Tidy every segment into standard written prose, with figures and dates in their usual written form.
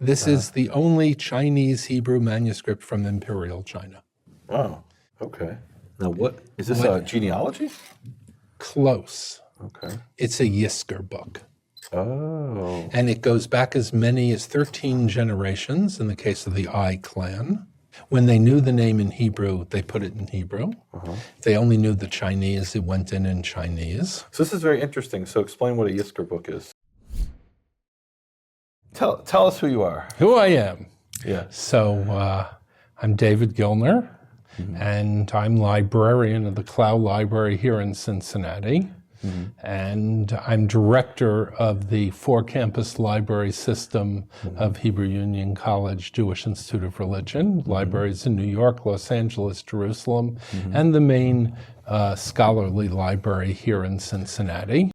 This is the only Chinese Hebrew manuscript from Imperial China. Oh, okay. Now what, is this a genealogy? Close. Okay. It's a Yisker book. Oh. And it goes back as many as 13 generations in the case of the Ai clan. When they knew the name in Hebrew, they put it in Hebrew. If they only knew the Chinese, it went in Chinese. So this is very interesting. So explain what a Yisker book is. Tell us who you are. Who I am. Yeah. So I'm David Gilner, and I'm librarian of the Clow Library here in Cincinnati. And I'm director of the four-campus library system of Hebrew Union College Jewish Institute of Religion, libraries in New York, Los Angeles, Jerusalem, and the main scholarly library here in Cincinnati.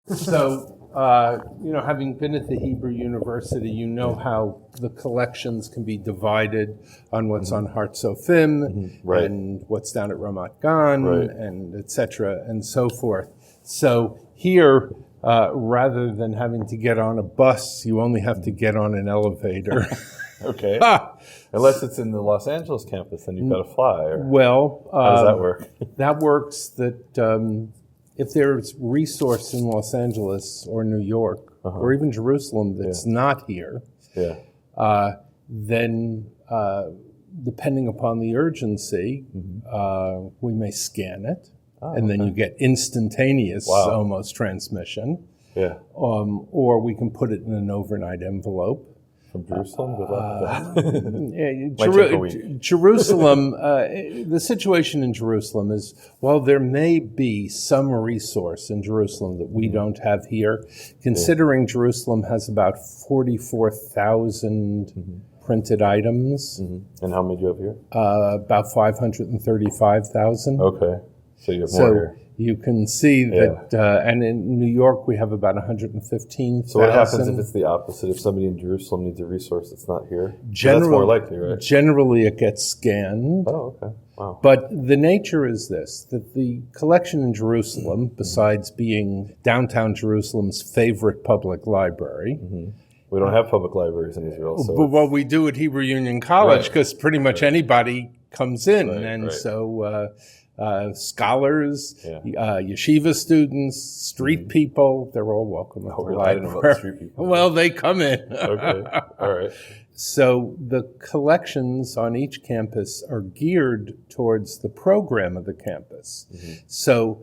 So, having been at the Hebrew University, you know how the collections can be divided on what's on Har Tzofim and what's down at Ramat Gan and et cetera and so forth. So here, rather than having to get on a bus, you only have to get on an elevator. Okay. Unless it's in the Los Angeles campus, then you've got to fly. Or Well, how does that work? That works that if there's resource in Los Angeles or New York or even Jerusalem that's not here, then depending upon the urgency, we may scan it. And then you get instantaneous almost transmission. Yeah. Or we can put it in an overnight envelope. From Jerusalem? Good luck with that. Jerusalem, the situation in Jerusalem is, well, there may be some resource in Jerusalem that we don't have here. Considering Jerusalem has about 44,000 printed items. And how many do you have here? About 535,000. Okay. So you have more here. You can see that, and in New York we have about 115,000. So what happens if it's the opposite? If somebody in Jerusalem needs a resource that's not here? That's more likely, right? Generally it gets scanned. Oh, okay. Wow. But the nature is this, that the collection in Jerusalem, besides being downtown Jerusalem's favorite public library, we don't have public libraries in Israel. So but what we do at Hebrew Union College, because pretty much anybody comes in, so scholars, yeshiva students, street people, they're all welcome. I don't know about street people. Well, they come in. Okay, all right. So the collections on each campus are geared towards the program of the campus. So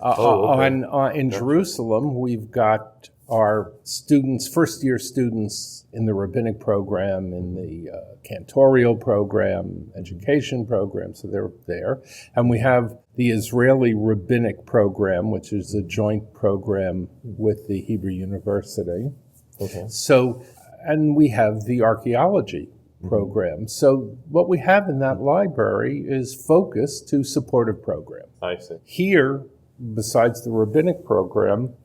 in Jerusalem, we've got our students, first-year students in the rabbinic program, in the cantorial program, education program, so they're there. And we have the Israeli rabbinic program, which is a joint program with the Hebrew University. Okay. So, and we have the archaeology program. So what we have in that library is focused to supportive program. I see. Here, besides the rabbinic program,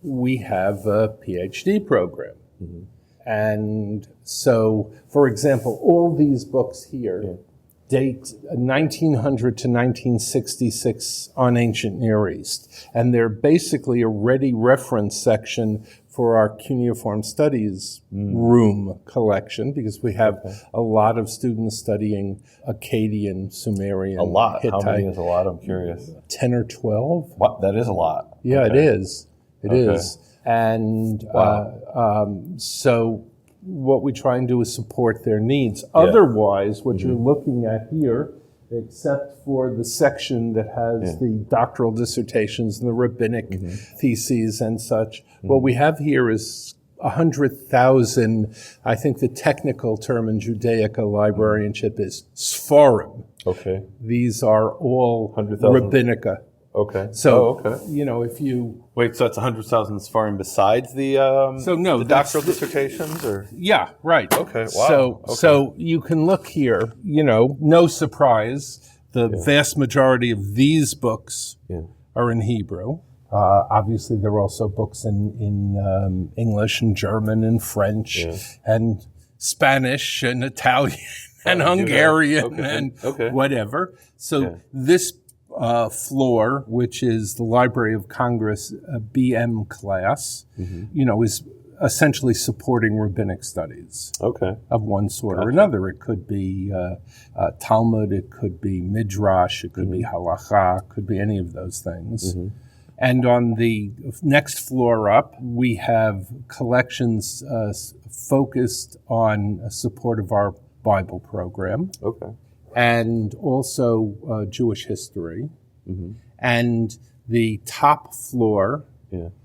we have a PhD program. And so, for example, all these books here date 1900 to 1966 on ancient Near East. And they're basically a ready reference section for our cuneiform studies room collection, because we have a lot of students studying Akkadian, Sumerian, A lot? Hittite. How many is a lot? I'm curious. 10 or 12. What? That is a lot. Yeah, it is. It is. And so what we try and do is support their needs. Otherwise, what you're looking at here, except for the section that has the doctoral dissertations and the rabbinic theses and such, what we have here is 100,000, I think the technical term in Judaica librarianship is Sfarim. Okay. These are all rabbinica. Okay. So, if you... Wait, so it's 100,000 Sfarim besides the the doctoral dissertations? Or? Yeah, right. Okay, wow. So you can look here, no surprise, the vast majority of these books are in Hebrew. Obviously, there are also books in English and German and French and Spanish and Italian and Hungarian and whatever. So this floor, which is the Library of Congress BM class, is essentially supporting rabbinic studies of one sort or another. It could be Talmud, it could be Midrash, it could be Halacha, it could be any of those things. And on the next floor up, we have collections focused on support of our Bible program. And also Jewish history. And the top floor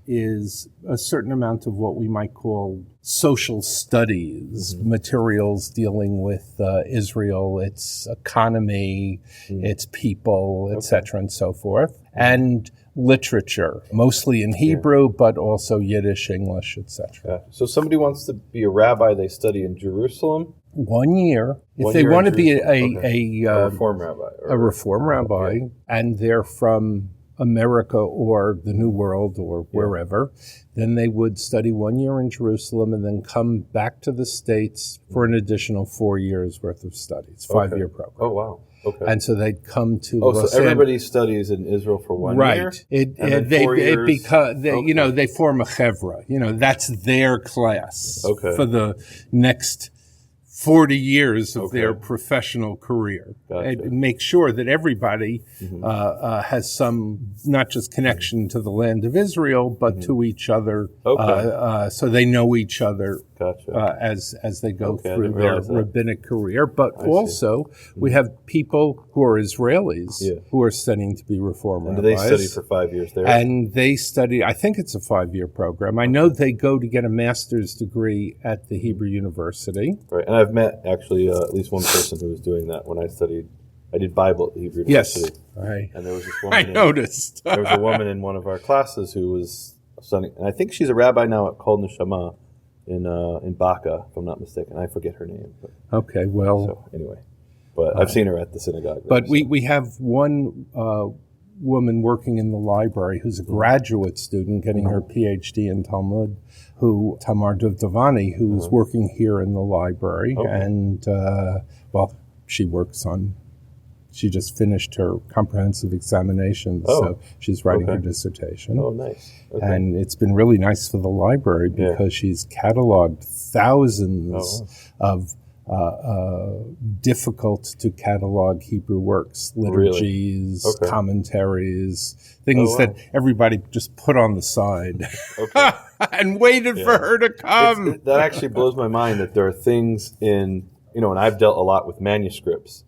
is a certain amount of what we might call social studies, materials dealing with Israel, its economy, its people, etc., and so forth, and literature, mostly in Hebrew, but also Yiddish, English, etc. So somebody wants to be a rabbi, they study in Jerusalem? 1 year. If they want to be a Reform rabbi. A Reform rabbi, and they're from America or the New World or wherever, then they would study 1 year in Jerusalem and then come back to the States for an additional 4 years worth of studies, 5-year program. Oh, wow. And so they'd come to so everybody studies in Israel for 1 year? Right. They form a chevra. That's their class for the next 40 years of their professional career. And make sure that everybody has some, not just connection to the land of Israel, but to each other, so they know each other as they go through their rabbinic career. But also, we have people who are Israelis who are studying to be Reform rabbis. And do they study for 5 years there? And they study, I think it's a 5-year program. I know they go to get a master's degree at the Hebrew University. Right, and I've met actually at least one person who was doing that when I studied. I did Bible at the Hebrew University. Yes, and there was this woman. Noticed. There was a woman in one of our classes who was studying, and I think she's a rabbi now at Kol Neshama in Baka, if I'm not mistaken. I forget her name. But, so anyway, but I've seen her at the synagogue. But we have one woman working in the library who's a graduate student getting her PhD in Talmud, Tamar Duvdavani, who's working here in the library. And, she just finished her comprehensive examinations, so she's writing her dissertation. Oh, nice. And it's been really nice for the library because she's cataloged thousands of difficult to catalog Hebrew works, liturgies, commentaries, things that everybody just put on the side and waited for her to come. That actually blows my mind that there are things in, and I've dealt a lot with manuscripts,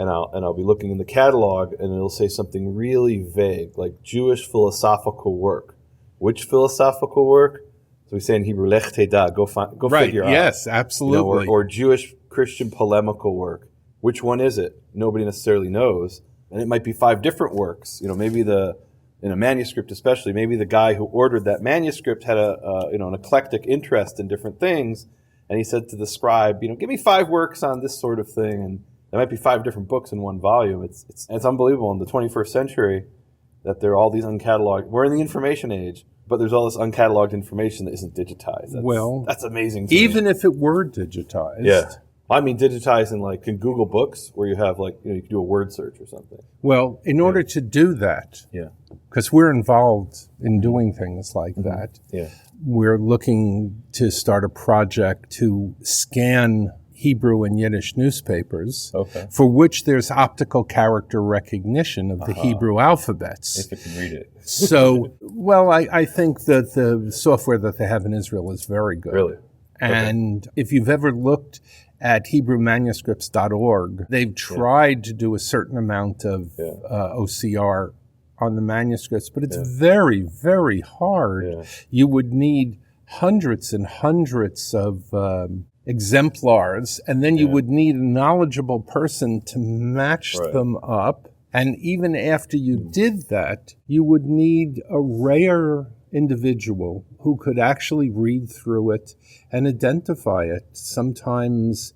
and I'll be looking in the catalog and it'll say something really vague, like Jewish philosophical work. Which philosophical work? So we say in Hebrew, Lech Teda, go figure out. Yes, absolutely. Or Jewish Christian polemical work. Which one is it? Nobody necessarily knows. And it might be 5 different works. Maybe in a manuscript especially, maybe the guy who ordered that manuscript had an eclectic interest in different things. And he said to the scribe, give me 5 works on this sort of thing. And there might be 5 different books in one volume. It's unbelievable in the 21st century that there are all these uncatalogued. We're in the information age, but there's all this uncatalogued information that isn't digitized. That's amazing to me. Even if it were digitized. Yeah. I mean, digitized in Google Books, where you have you can do a word search or something. Well, in order to do that, because we're involved in doing things like that, we're looking to start a project to scan Hebrew and Yiddish newspapers, for which there's optical character recognition of the Hebrew alphabets. If you can read it. So, I think that the software that they have in Israel is very good. Really? And if you've ever looked at HebrewManuscripts.org, they've tried to do a certain amount of OCR on the manuscripts, but it's very, very hard. You would need hundreds and hundreds of exemplars, and then you would need a knowledgeable person to match them up. And even after you did that, you would need a rare individual who could actually read through it and identify it. Sometimes,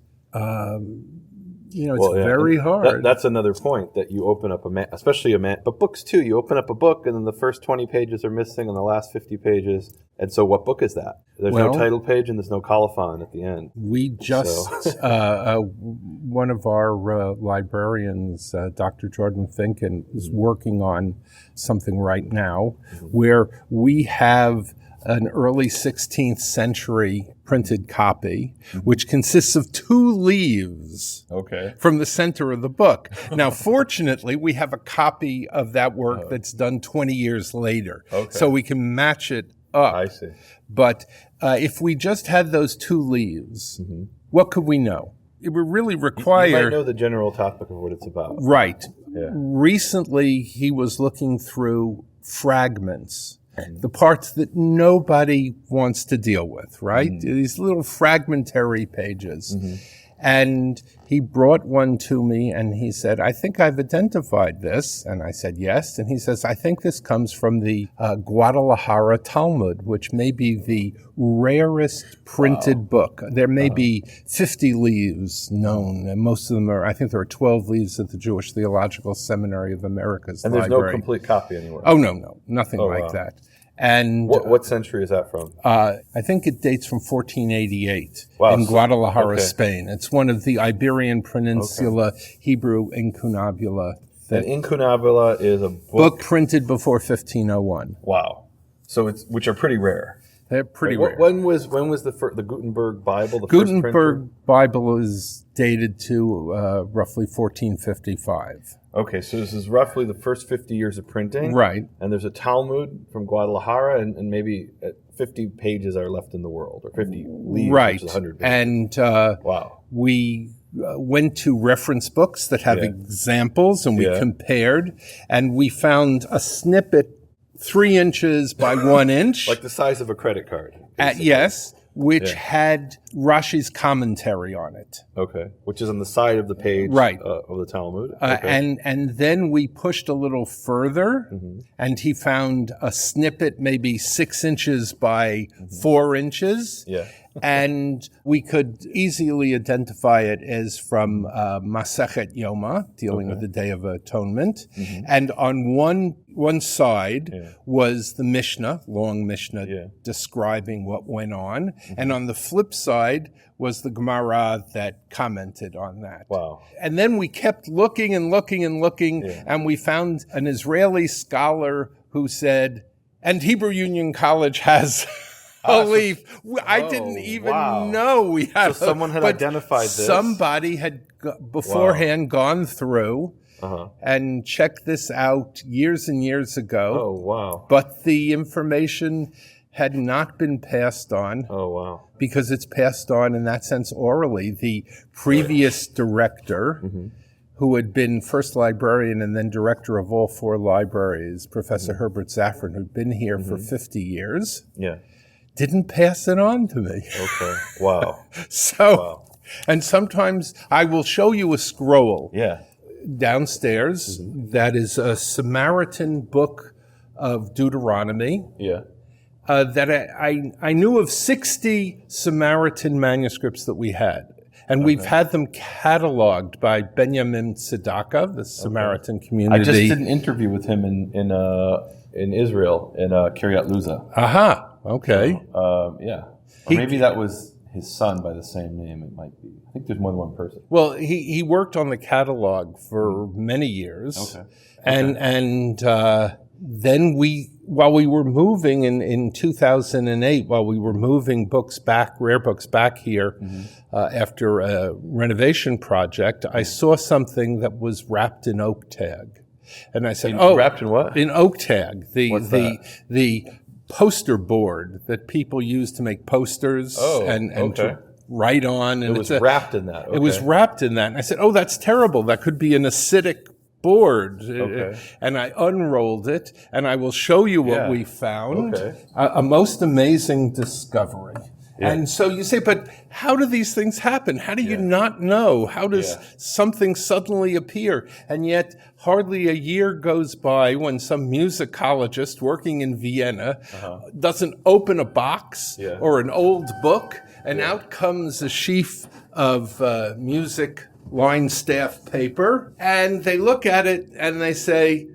it's very hard. That's another point, that you open up but books too. You open up a book and then the first 20 pages are missing and the last 50 pages. And so what book is that? There's no title page and there's no colophon at the end. We just, one of our librarians, Dr. Jordan Finken, is working on something right now where we have an early 16th century printed copy, which consists of 2 leaves from the center of the book. Now, fortunately, we have a copy of that work that's done 20 years later, so we can match it up. I see. But if we just had those 2 leaves, what could we know? It would really require... You might know the general topic of what it's about. Right. Yeah. Recently, he was looking through fragments, the parts that nobody wants to deal with, right? These little fragmentary pages. And he brought one to me and he said, I think I've identified this. And I said, yes. And he says, I think this comes from the Guadalajara Talmud, which may be the rarest printed book. There may be 50 leaves known, and most of them are, I think there are 12 leaves at the Jewish Theological Seminary of America's library. And there's no complete copy anywhere? Oh, no, nothing like that. And what century is that from? I think it dates from 1488 in Guadalajara, Spain. It's one of the Iberian Peninsula Hebrew incunabula. An incunabula is a book printed before 1501. Wow. So which are pretty rare. They're pretty rare. When was the Gutenberg Bible? The Gutenberg Bible is dated to roughly 1455. Okay, so this is roughly the first 50 years of printing. Right. And there's a Talmud from Guadalajara, and maybe 50 pages are left in the world, or 50 leaves, right. Which is 100 pages. And we went to reference books that have examples, and we compared, and we found a snippet 3 inches by 1 inch. Like the size of a credit card. Yes. Which had Rashi's commentary on it. Okay, which is on the side of the page of the Talmud. And then we pushed a little further, and he found a snippet maybe 6 inches by 4 inches. Yeah. And we could easily identify it as from Masechet Yoma, dealing with the Day of Atonement. And on one side was the Mishnah, long Mishnah, describing what went on. And on the flip side was the Gemara that commented on that. Wow. And then we kept looking and looking and looking, and we found an Israeli scholar who said, and Hebrew Union College has... a leaf. I didn't even know we had. So someone had identified this. Somebody had beforehand gone through and checked this out years and years ago. Oh, wow. But the information had not been passed on. Oh, wow. Because it's passed on in that sense orally. The previous director, who had been first librarian and then director of all 4 libraries, Professor Herbert Zaffron, who'd been here for 50 years. Yeah. Didn't pass it on to me. Okay. Wow. And sometimes I will show you a scroll downstairs that is a Samaritan book of Deuteronomy. Yeah. That I knew of 60 Samaritan manuscripts that we had. And we've had them cataloged by Benjamin Tzedakah, the Samaritan community. I just did an interview with him in Israel, in Kiryat Luza. Aha. Okay. Or maybe that was his son by the same name. It might be. I think there's more than one person. Well, he worked on the catalog for many years. Okay. And then while we were moving in 2008, while we were moving rare books back here after a renovation project, I saw something that was wrapped in oak tag. And I said, wrapped in what? In oak tag. The poster board that people use to make posters and to write on. And it was wrapped in that. Okay. It was wrapped in that. And I said, that's terrible. That could be an acidic board. Okay. And I unrolled it, and I will show you what we found. Okay. A most amazing discovery. Yeah. And so you say, but how do these things happen? How do you not know? How does something suddenly appear? And yet hardly a year goes by when some musicologist working in Vienna doesn't open a box or an old book, and out comes a sheaf of music line staff paper, and they look at it and they say,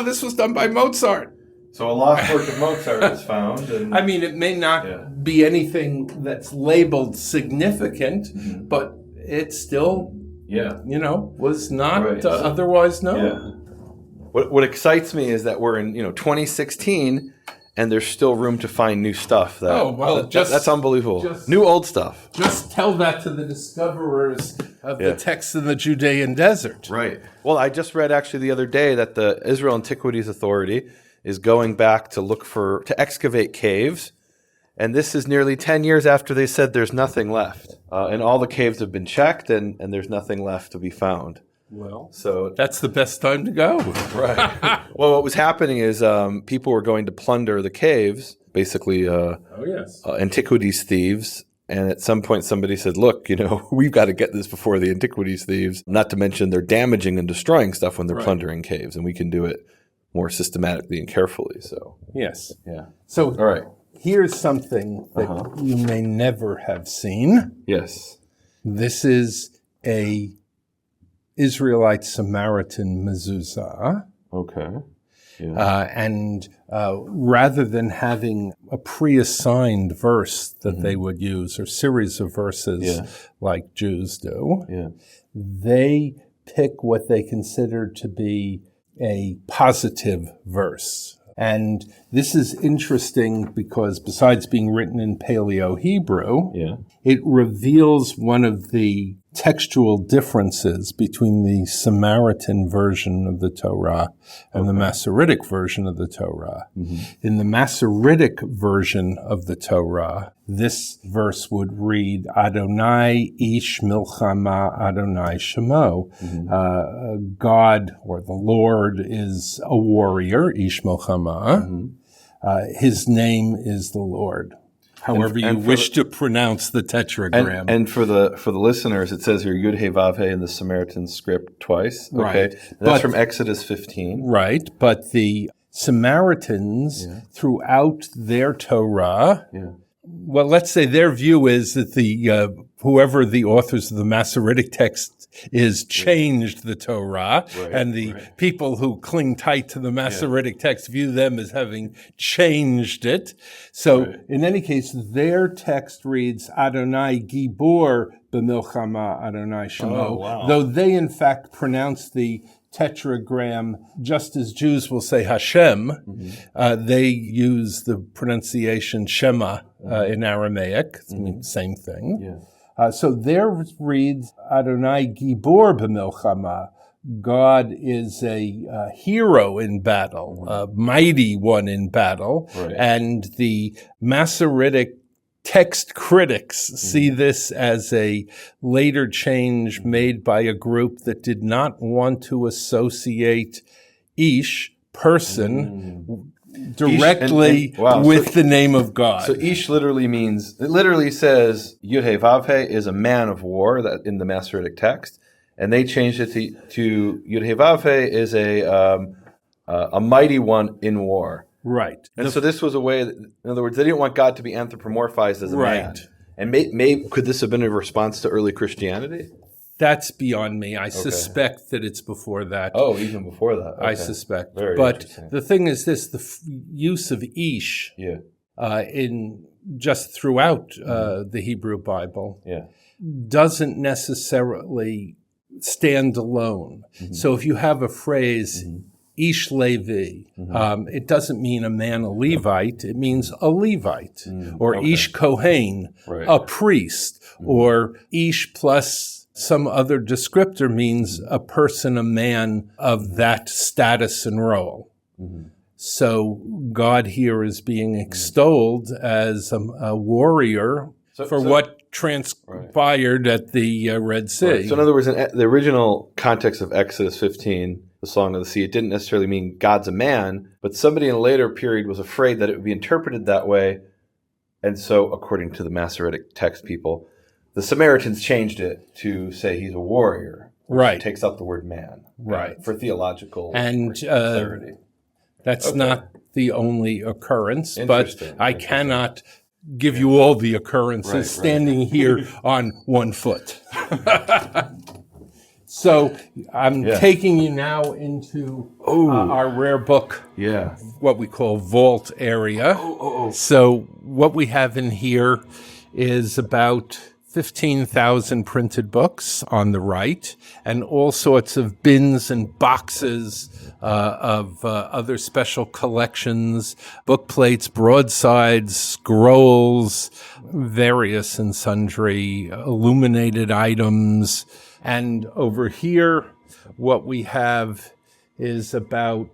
this was done by Mozart. So a lost work of Mozart is found. And I mean, it may not be anything that's labeled significant, but it still, was not otherwise known. Yeah. What excites me is that we're in, 2016, and there's still room to find new stuff. That's unbelievable. New old stuff. Just tell that to the discoverers of the texts in the Judean desert. Right. Well, I just read actually the other day that the Israel Antiquities Authority is going back to excavate caves, and this is nearly 10 years after they said there's nothing left. And all the caves have been checked, and there's nothing left to be found. Well, so that's the best time to go. Right. Well, what was happening is people were going to plunder the caves, basically antiquities thieves. And at some point somebody said, look, we've got to get this before the antiquities thieves, not to mention they're damaging and destroying stuff when they're plundering caves, and we can do it more systematically and carefully. So yes. Yeah. So all right. Here's something that you may never have seen. Yes. This is a Israelite Samaritan mezuzah. Okay. Yeah. And rather than having a pre-assigned verse that they would use or series of verses like Jews do, they pick what they consider to be a positive verse. And this is interesting because besides being written in Paleo-Hebrew, it reveals one of the textual differences between the Samaritan version of the Torah and the Masoretic version of the Torah. In the Masoretic version of the Torah, this verse would read, Adonai ish milchama Adonai shemo. God, or the Lord, is a warrior, ish milchama. His name is the Lord. However you wish to pronounce the tetragram. And for the listeners, it says here Yud He Vav He in the Samaritan script twice. Okay. Right. That's from Exodus 15. Right. But the Samaritans, throughout their Torah, well, let's say their view is that the whoever the authors of the Masoretic text is changed the Torah, and the people who cling tight to the Masoretic text view them as having changed it. So in any case, their text reads Adonai Gibor b'milchama Adonai Shemo, though they in fact pronounce the tetragram just as Jews will say Hashem. They use the pronunciation Shema in Aramaic, same thing. So there reads Adonai Gibor b'milchama. God is a hero in battle, a mighty one in battle, and the Masoretic text critics see this as a later change made by a group that did not want to associate ish, person, directly with the name of God. So ish literally says Yud He Vav He is a man of war, that in the Masoretic text, and they changed it to Yud He Vav He is a mighty one in war. Right. And so this was a way that, in other words, they didn't want God to be anthropomorphized as a man. And could this have been a response to early Christianity? That's beyond me. I suspect that it's before that. Oh, even before that. Okay. I suspect. Very but interesting. The thing is this, the use of ish in just throughout the Hebrew Bible doesn't necessarily stand alone. So if you have a phrase, Ish Levi, it doesn't mean a man, a Levite. It means a Levite. Or Ish Kohen, a priest. Or Ish plus some other descriptor means a person, a man of that status and role. So God here is being extolled as a warrior for what transpired at the Red Sea. So in other words, in the original context of Exodus 15, the Song of the Sea, it didn't necessarily mean God's a man, but somebody in a later period was afraid that it would be interpreted that way. And so, according to the Masoretic text people, the Samaritans changed it to say he's a warrior. Which takes out the word man. For theological clarity. That's not the only occurrence, but I cannot give you all the occurrences standing here on one foot. So I'm taking you now into our rare book, what we call vault area. So what we have in here is about 15,000 printed books on the right, and all sorts of bins and boxes of other special collections, book plates, broadsides, scrolls, various and sundry illuminated items. And over here, what we have is about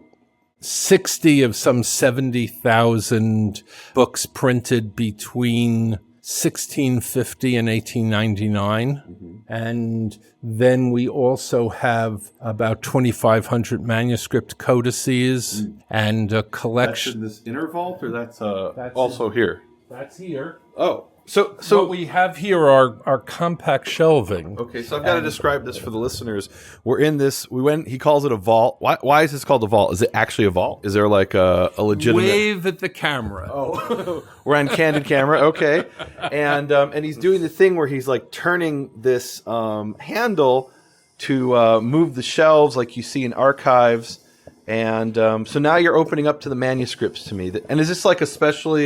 60 of some 70,000 books printed between 1650 and 1899. And then we also have about 2,500 manuscript codices and a collection. That's in this inner vault, or that's also here? That's here. Oh. So what we have here are compact shelving. Okay, so I've got to describe this for the listeners. We're in this. He calls it a vault. Why is this called a vault? Is it actually a vault? Is there like a legitimate? Wave at the camera. Oh, we're on candid camera. Okay, and he's doing the thing where he's like turning this handle to move the shelves, like you see in archives. And so now you're opening up to the manuscripts to me. And is this like a special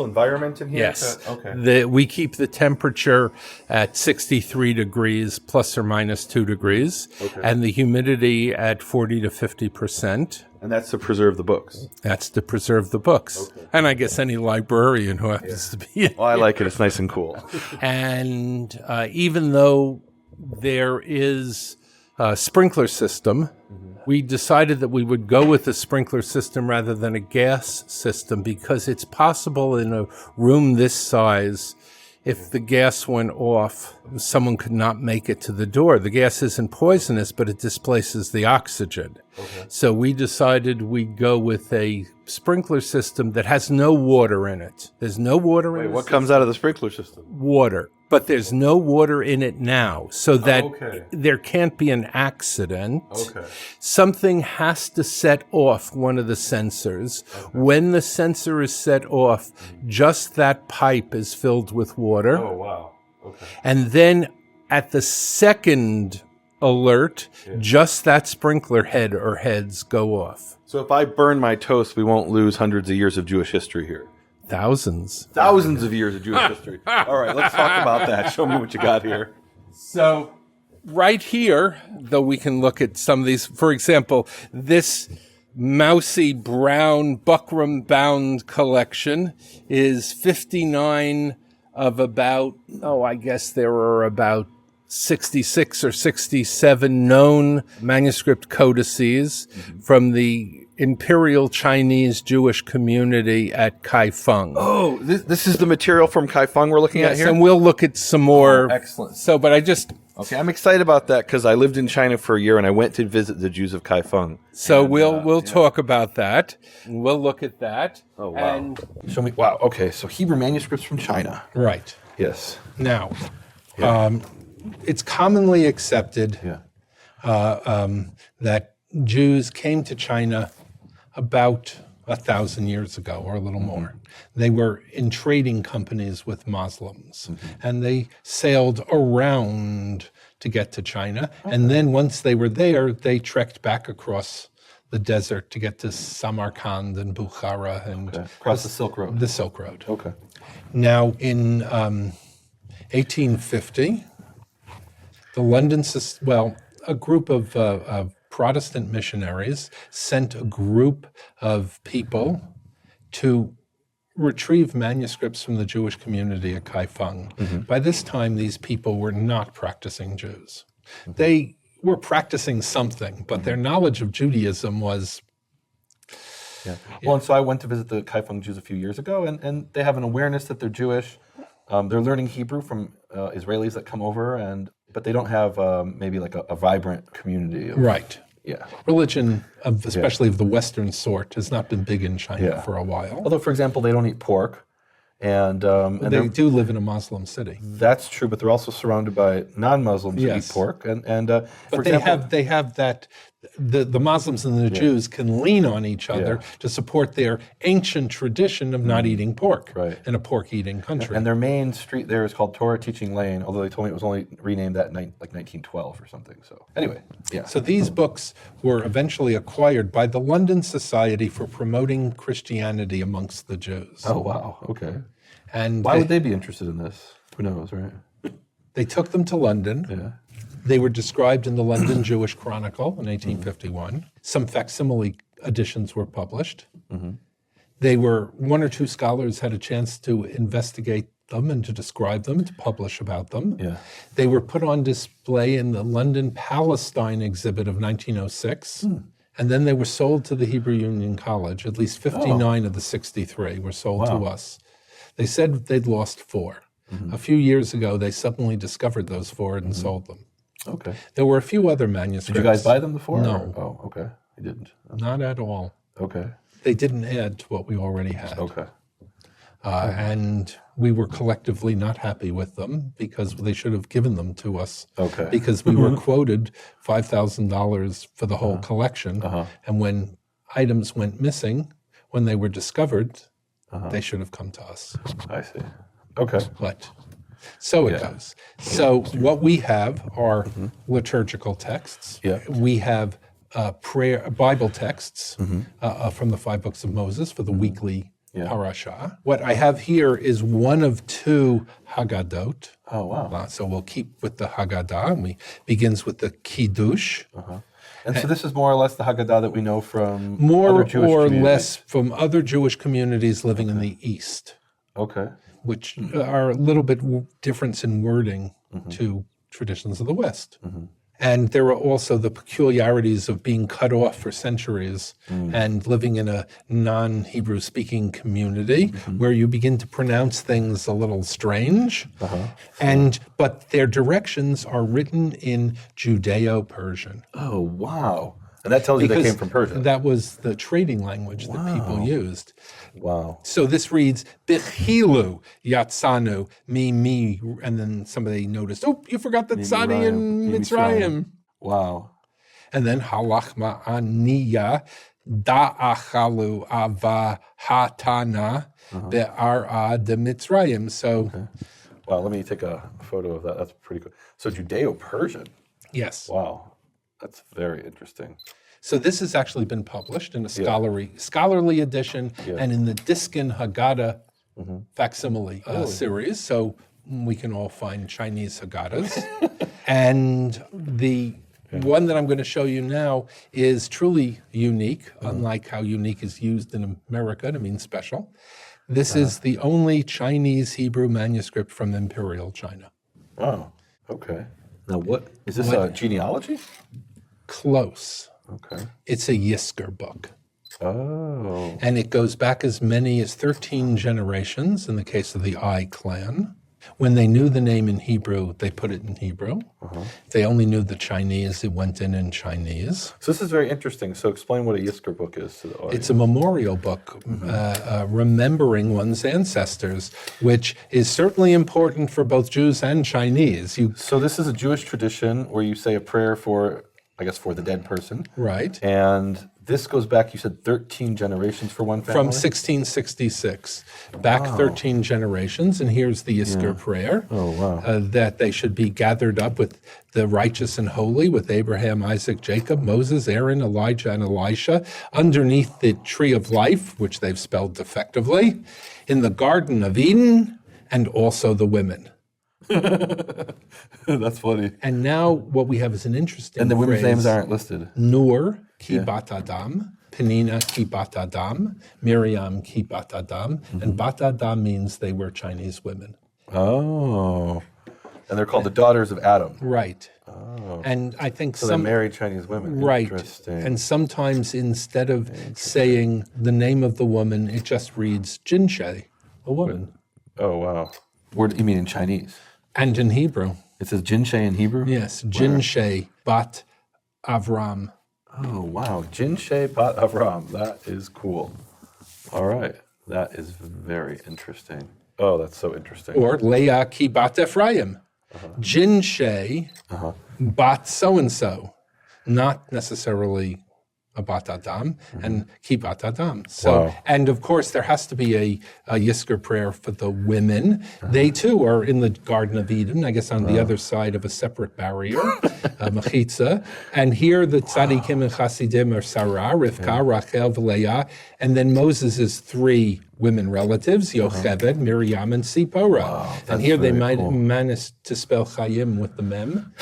environment in here? Yes. Okay. We keep the temperature at 63 degrees plus or minus 2 degrees, and the humidity at 40 to 50%. And that's to preserve the books. That's to preserve the books. Okay. And I guess any librarian who happens to be in. Well, I like it. It's nice and cool. And even though there is a sprinkler system, we decided that we would go with a sprinkler system rather than a gas system because it's possible in a room this size, if the gas went off, someone could not make it to the door. The gas isn't poisonous, but it displaces the oxygen. Okay. So we decided we'd go with a sprinkler system that has no water in it. There's no water in it. What comes out of the sprinkler system? Water. But there's no water in it now, so that there can't be an accident. Okay. Something has to set off one of the sensors. Okay. When the sensor is set off, just that pipe is filled with water. Oh, wow. Okay. And then at the second alert, just that sprinkler head or heads go off. So if I burn my toast, we won't lose hundreds of years of Jewish history here. Thousands of years of Jewish history. All right, let's talk about that. Show me what you got here. So right here, though we can look at some of these, for example, this mousy brown buckram-bound collection is 59 of about, I guess there are about 66 or 67 known manuscript codices from the Imperial Chinese Jewish community at Kaifeng. Oh, this is the material from Kaifeng we're looking at here? Yes, and we'll look at some more. Oh, excellent. So, but I just... Okay, I'm excited about that because I lived in China for a year and I went to visit the Jews of Kaifeng. So we'll talk about that. We'll look at that. Oh, wow. And show me. Wow, okay, so Hebrew manuscripts from China. Right. Yes. Now, it's commonly accepted that Jews came to China about 1,000 years ago or a little more. They were in trading companies with Muslims, and they sailed around to get to China. And then once they were there, they trekked back across the desert to get to Samarkand and Bukhara and across the Silk Road. The Silk Road. Okay. Now, in 1850, the London, a group of Protestant missionaries sent a group of people to retrieve manuscripts from the Jewish community at Kaifeng. By this time, these people were not practicing Jews. They were practicing something, but their knowledge of Judaism was... Well, and so I went to visit the Kaifeng Jews a few years ago, and they have an awareness that they're Jewish. They're learning Hebrew from Israelis that come over, but they don't have maybe like a vibrant community. Right. Yeah. Religion, especially of the Western sort, has not been big in China for a while. Although, for example, they don't eat pork. And they do live in a Muslim city. That's true, but they're also surrounded by non-Muslims who eat pork. But they have that the Muslims and the Jews can lean on each other to support their ancient tradition of not eating pork in a pork-eating country. And their main street there is called Torah Teaching Lane, although they told me it was only renamed that in like 1912 or something. So anyway, So these books were eventually acquired by the London Society for Promoting Christianity Amongst the Jews. Oh, wow. Okay. And why would they be interested in this? Who knows, right? They took them to London. Yeah. They were described in the London Jewish Chronicle in 1851. Some facsimile editions were published. They were, one or two scholars had a chance to investigate them and to describe them and to publish about them. Yeah. They were put on display in the London Palestine exhibit of 1906. And then they were sold to the Hebrew Union College. At least 59 of the 63 were sold to us. They said they'd lost 4. A few years ago, they suddenly discovered those 4 and sold them. Okay. There were a few other manuscripts. Did you guys buy them before? No. Oh, okay. You didn't. Not at all. Okay. They didn't add to what we already had. Okay. And we were collectively not happy with them because they should have given them to us. Okay. Because we were quoted $5,000 for the whole collection. And when items went missing, when they were discovered, they should have come to us. I see. Okay. But so it goes. So what we have are liturgical texts. Yeah. We have prayer Bible texts from the 5 books of Moses for the weekly parasha. What I have here is one of 2 Haggadot. Oh, wow. So we'll keep with the Haggadah. And we begins with the Kiddush. And so this is more or less the Haggadah that we know from More other Jewish or communities? less from other Jewish communities living in the East, Okay. which are a little bit difference in wording to traditions of the West. And there are also the peculiarities of being cut off for centuries and living in a non-Hebrew speaking community where you begin to pronounce things a little strange. But their directions are written in Judeo-Persian. Oh, wow. And that tells you they came from Persia. That was the trading language that people used. Wow. So this reads, Bichilu Yatsanu mi, and then somebody noticed, oh, you forgot the Tzadi in Mitzrayim. Wow. And then Halach ma'aniya da'achalu ava hatana be'ara de Mitzrayim. So, Wow, let me take a photo of that. That's pretty cool. So Judeo-Persian. yes. Wow. That's very interesting. So this has actually been published in a scholarly edition and in the Diskin Haggadah facsimile series. So we can all find Chinese Haggadahs. And the one that I'm going to show you now is truly unique, unlike how unique is used in America to mean special. This is the only Chinese Hebrew manuscript from Imperial China. Wow. Okay. Now what? Is this a genealogy? Close. Okay. It's a Yisker book. Oh. And it goes back as many as 13 generations in the case of the Ai clan. When they knew the name in Hebrew, they put it in Hebrew. If they only knew the Chinese, it went in Chinese. So this is very interesting. So explain what a Yisker book is to the audience. It's a memorial book remembering one's ancestors, which is certainly important for both Jews and Chinese. So this is a Jewish tradition where you say a prayer for, I guess, for the dead person. Right. And this goes back, you said 13 generations for one family? From 1666, back 13 generations, and here's the Yisker prayer. Oh, wow. That they should be gathered up with the righteous and holy, with Abraham, Isaac, Jacob, Moses, Aaron, Elijah, and Elisha, underneath the tree of life, which they've spelled defectively, in the Garden of Eden, and also the women. That's funny. And now what we have is an interesting And the women's phrase. names aren't listed. Nur ki bat Adam, Penina ki bat Adam, Miriam ki bat Adam, and bat Adam means they were Chinese women. Oh. And they're called the daughters of Adam. Right. Oh. And I think So they married Chinese women. right. Interesting. And sometimes instead of saying the name of the woman, it just reads Jinshe, a woman. Oh, wow. Where, you mean in Chinese? And in Hebrew. It says Jinshe in Hebrew? Yes, Jinshe bat Avram. Oh, wow. Jinshe Bat Avram. That is cool. All right. That is very interesting. Oh, that's so interesting. Or Leah ki bat Ephraim. Jinshe bat so-and-so. Not necessarily Abat Adam, and Kibat Adam. So, and of course, there has to be a Yizkor prayer for the women. They too are in the Garden of Eden, I guess on the other side of a separate barrier, Mechitza. And here the Tzadikim and Chasidim are Sarah, Rivka, Rachel, Leah, and then Moses' three women relatives, Yocheved, Miriam, and Sipporah. And here they might manage to spell Chaim with the mem.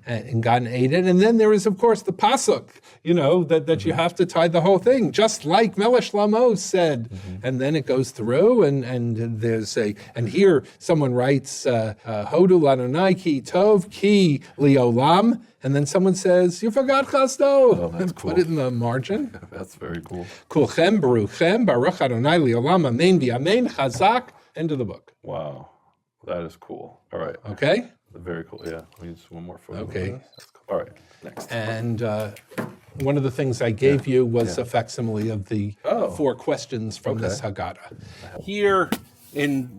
And Gan Eden. And then there is, of course, the pasuk, that you have to tie the whole thing, just like Melech Shlomo said. And then it goes through, and there's and here someone writes, Hodu Ladonai ki tov ki liolam, and then someone says, you forgot Chasdo, and put it in the margin. That's very cool. Kulchem Baruchem Baruch Adonai liolam amen v'amen chazak, end of the book. Wow, that is cool. All right. Okay. Very cool. Yeah, we need one more photo. Okay. All right, next. And one of the things I gave you was a facsimile of the 4 questions from this Haggadah. Here in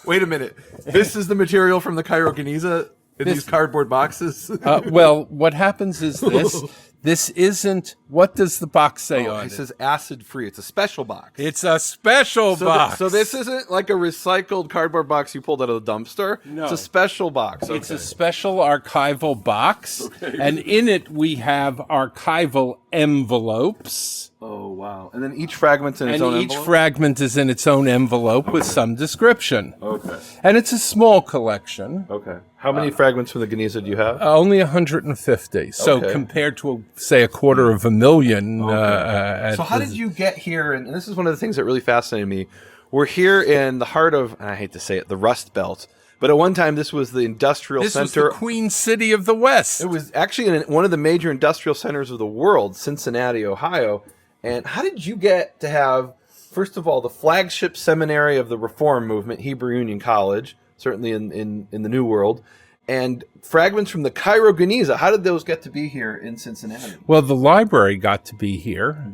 Wait a minute. This is the material from the Cairo Genizah in these cardboard boxes? well, what happens is this. This isn't, what does the box say on it? It says acid-free. It's a special box. It's a special box. So this isn't like a recycled cardboard box you pulled out of the dumpster. No. It's a special box. It's a special archival box. Okay. And in it we have archival envelopes. Oh, wow. And then each fragment's in its own envelope? And each fragment is in its own envelope with some description. Okay. And it's a small collection. Okay. How many fragments from the Genizah do you have? Only 150. So compared to, say, 250,000. So how did you get here? And this is one of the things that really fascinated me. We're here in the heart of, and I hate to say it, the Rust Belt. But at one time, this was the industrial center. This was the Queen City of the West. It was actually in one of the major industrial centers of the world, Cincinnati, Ohio. And how did you get to have, first of all, the flagship seminary of the Reform movement, Hebrew Union College, certainly in the New World, and fragments from the Cairo Genizah? How did those get to be here in Cincinnati? Well, the library got to be here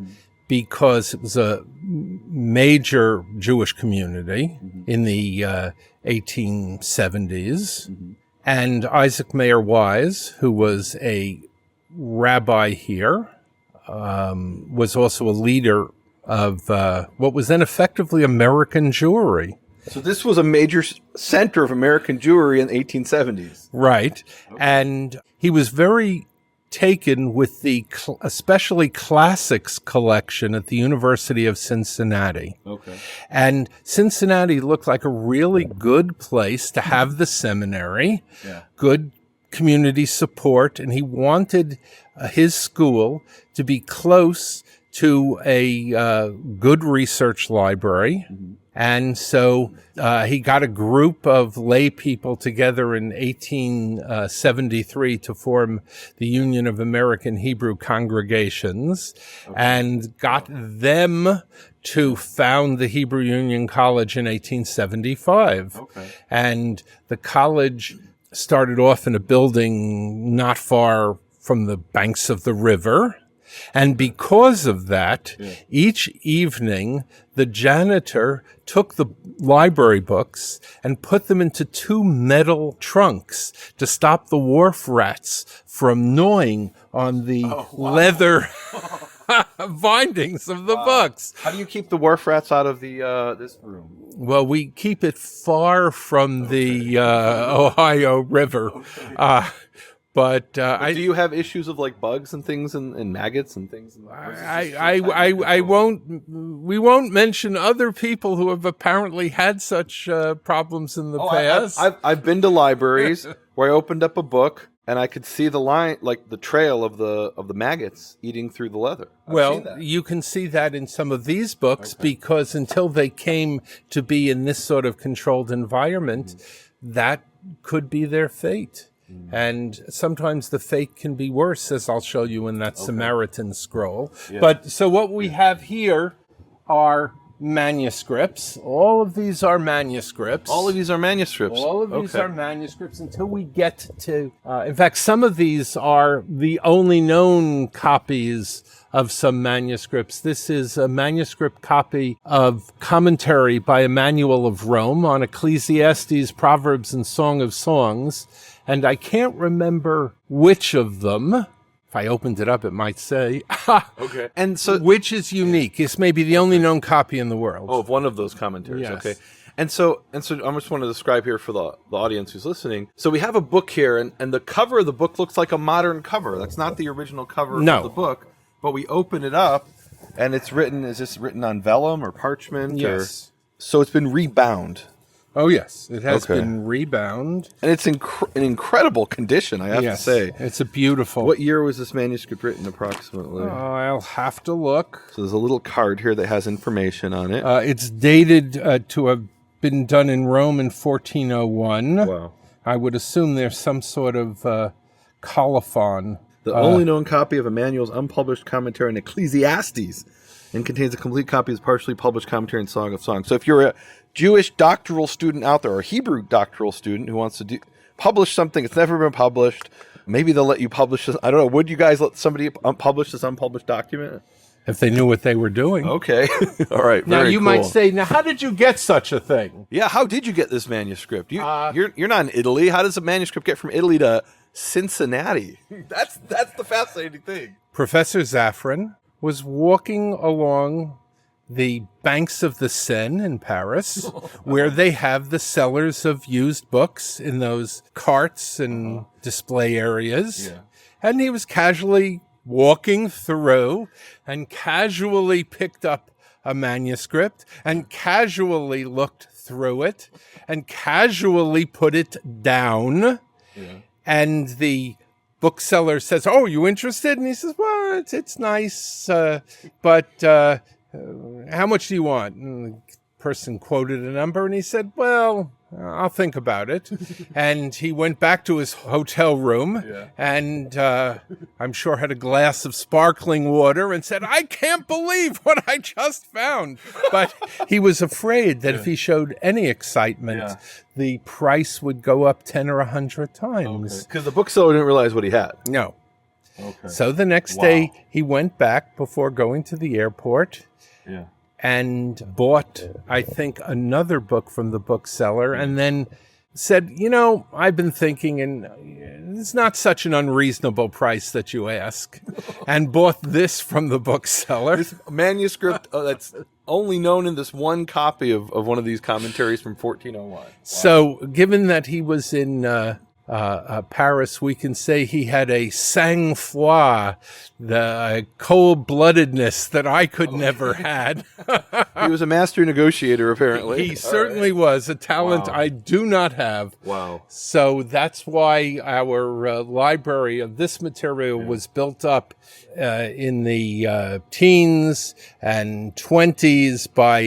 because it was a major Jewish community in the 1870s. And Isaac Mayer Wise, who was a rabbi here, was also a leader of what was then effectively American Jewry. So this was a major center of American Jewry in the 1870s. Right. Okay. And he was very taken with the especially classics collection at the University of Cincinnati. Okay. And Cincinnati looked like a really good place to have the seminary, good community support, and he wanted his school to be close to a good research library. And so he got a group of lay people together in 1873 to form the Union of American Hebrew Congregations and got them to found the Hebrew Union College in 1875. Okay. And the college started off in a building not far from the banks of the river. And because of that, each evening, the janitor took the library books and put them into 2 metal trunks to stop the wharf rats from gnawing on the leather bindings of the books. How do you keep the wharf rats out of the this room? Well, we keep it far from the Ohio River. But do you have issues of like bugs and things and maggots and things? We won't mention other people who have apparently had such problems in the past. I've been to libraries where I opened up a book and I could see the line, like the trail of the maggots eating through the leather. You can see that in some of these books because until they came to be in this sort of controlled environment, that could be their fate. And sometimes the fate can be worse, as I'll show you in that Samaritan scroll. Yeah. But so what we have here are manuscripts. All of these are manuscripts. All of these are manuscripts. All of these are manuscripts until we get to, in fact, some of these are the only known copies of some manuscripts. This is a manuscript copy of commentary by Emmanuel of Rome on Ecclesiastes, Proverbs, and Song of Songs. And I can't remember which of them If I opened it up, it might say, Okay. And so, which is unique. This may be the only known copy in the world. of one of those commentaries. Yes. Okay. And so I just want to describe here for the audience who's listening. So we have a book here, and the cover of the book looks like a modern cover. That's not the original cover No. of the book. But we open it up, and it's written. Is this written on vellum or parchment? Yes. So it's been rebound. Oh, yes. It has Okay. been rebound. And it's in incredible condition, I have to say. It's a beautiful. What year was this manuscript written approximately? I'll have to look. So there's a little card here that has information on it. It's dated to have been done in Rome in 1401. Wow. I would assume there's some sort of colophon. The only known copy of Emmanuel's unpublished commentary on Ecclesiastes, and contains a complete copy of his partially published commentary on Song of Songs. So if you're a Jewish doctoral student out there, or a Hebrew doctoral student who wants to publish something that's never been published, maybe they'll let you publish this. I don't know. Would you guys let somebody publish this unpublished document? If they knew what they were doing. Okay. All right. Now, Very you cool. might say, now, how did you get such a thing? Yeah, how did you get this manuscript? You're not in Italy. How does a manuscript get from Italy to Cincinnati? That's the fascinating thing. Professor Zaffron was walking along the banks of the Seine in Paris, where they have the sellers of used books in those carts and display areas. Yeah. And he was casually walking through and casually picked up a manuscript and casually looked through it and casually put it down. Yeah. And the bookseller says, "Oh, you interested?" And he says, "Well, it's nice, but how much do you want?" And the person quoted a number, and he said, "Well, I'll think about it." And he went back to his hotel room, and I'm sure had a glass of sparkling water and said, "I can't believe what I just found." But he was afraid that if he showed any excitement, the price would go up 10 or 100 times. Because the bookseller didn't realize what he had. No. Okay. So the next day, he went back before going to the airport Yeah. and bought, I think, another book from the bookseller, and then said, "I've been thinking, and it's not such an unreasonable price that you ask," and bought this from the bookseller. This manuscript that's only known in this one copy of one of these commentaries from 1401. Wow. So given that he was in Paris, we can say he had a sang-froid, the cold-bloodedness that I could never had. He was a master negotiator, apparently. He certainly was a talent Wow. I do not have. Wow. So that's why our library of this material was built up in the teens and 20s by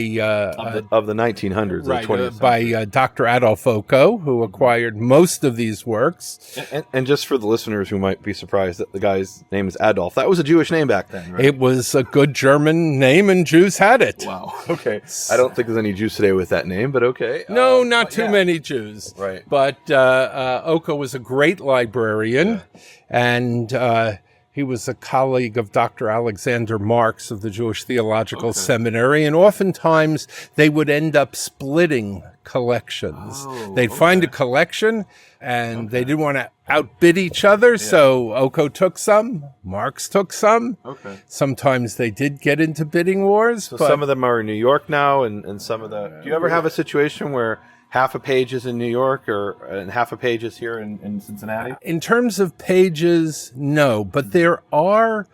Of the 1900s, right, the 20th by Dr. Adolf Oko, who acquired most of these works. And just for the listeners who might be surprised that the guy's name is Adolf, that was a Jewish name back then, right? It was a good German name, and Jews had it. Wow. Okay. I don't think there's any Jews today with that name, but okay. No, not too many Jews. Right. But Oko was a great librarian, and he was a colleague of Dr. Alexander Marx of the Jewish Theological Seminary, and oftentimes they would end up splitting collections. They'd find a collection, and they didn't want to outbid each other, so Oko took some, Marx took some. Okay. Sometimes they did get into bidding wars, So but some of them are in New York now, and some of the... Do you ever have a situation where half a page is in New York and half a page is here in Cincinnati? in terms of pages, no, but there are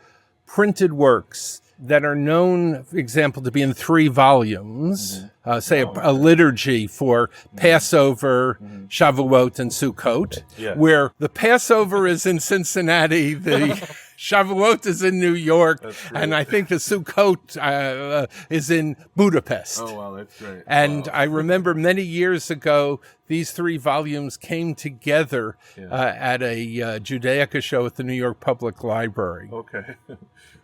printed works that are known, for example, to be in 3 volumes, say a liturgy for Passover, Shavuot, and Sukkot, where the Passover is in Cincinnati, the Shavuot is in New York, and I think the Sukkot is in Budapest. Oh, wow, that's great. And I remember many years ago, these 3 volumes came together at a Judaica show at the New York Public Library. Okay.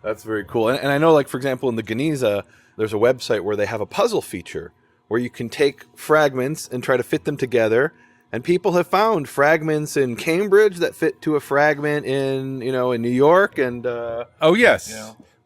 That's very cool. And I know, like, for example, in the Genizah, there's a website where they have a puzzle feature where you can take fragments and try to fit them together. And people have found fragments in Cambridge that fit to a fragment in New York. And Oh, yes.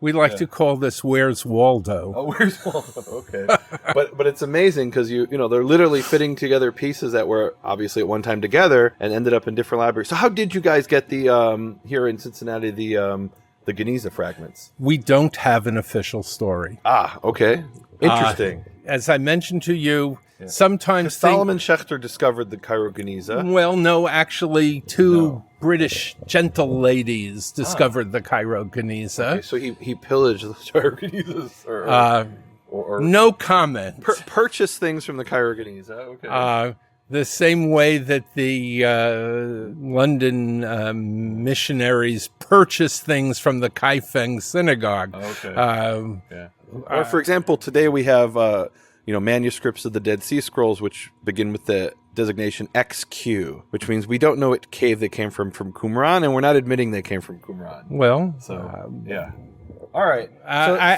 We like to call this "Where's Waldo?" Oh, where's Waldo? Okay, but it's amazing because you know they're literally fitting together pieces that were obviously at one time together and ended up in different libraries. So how did you guys get the here in Cincinnati the Genizah fragments? We don't have an official story. Ah, okay, interesting. As I mentioned to you, sometimes Solomon Schechter discovered the Cairo Genizah. Well, no, actually, two British gentle ladies discovered the Cairo Genizah. Okay, so he pillaged the Cairo Genizahs, or no comment. Purchased things from the Cairo Genizah. Okay. The same way that the London missionaries purchased things from the Kaifeng synagogue. Okay. Or, for example, today we have manuscripts of the Dead Sea Scrolls, which begin with the designation XQ, which means we don't know what cave they came from Qumran, and we're not admitting they came from Qumran. Well, yeah. All right.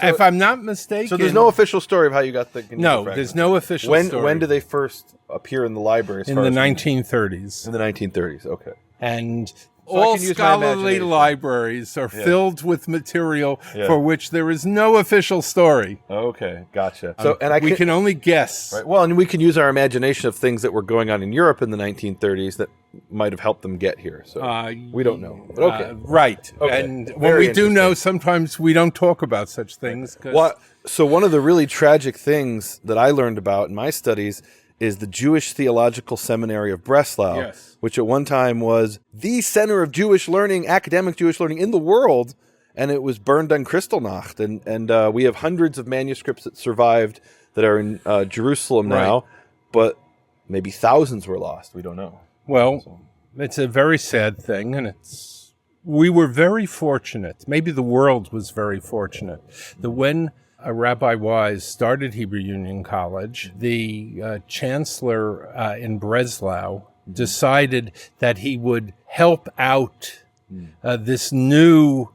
If I'm not mistaken... So there's no official story of how you got the Genizah No, fragments. there's no official story. When do they first appear in the library? In the 1930s. In the 1930s, okay. And So I all can use my scholarly imagination. libraries are filled with material for which there is no official story. Okay, gotcha. We can only guess. Right. Well, and we can use our imagination of things that were going on in Europe in the 1930s that might have helped them get here. So we don't know. But okay. Right. Okay. And when Very we do know, interesting. sometimes we don't talk about such things. So one of the really tragic things that I learned about in my studies is the Jewish Theological Seminary of Breslau, which at one time was the center of Jewish learning, academic Jewish learning in the world, and it was burned on Kristallnacht. And we have hundreds of manuscripts that survived that are in Jerusalem now, but maybe thousands were lost. We don't know. Well, it's a very sad thing, and we were very fortunate. Maybe the world was very fortunate that when Rabbi Wise started Hebrew Union College, the chancellor in Breslau decided that he would help out this new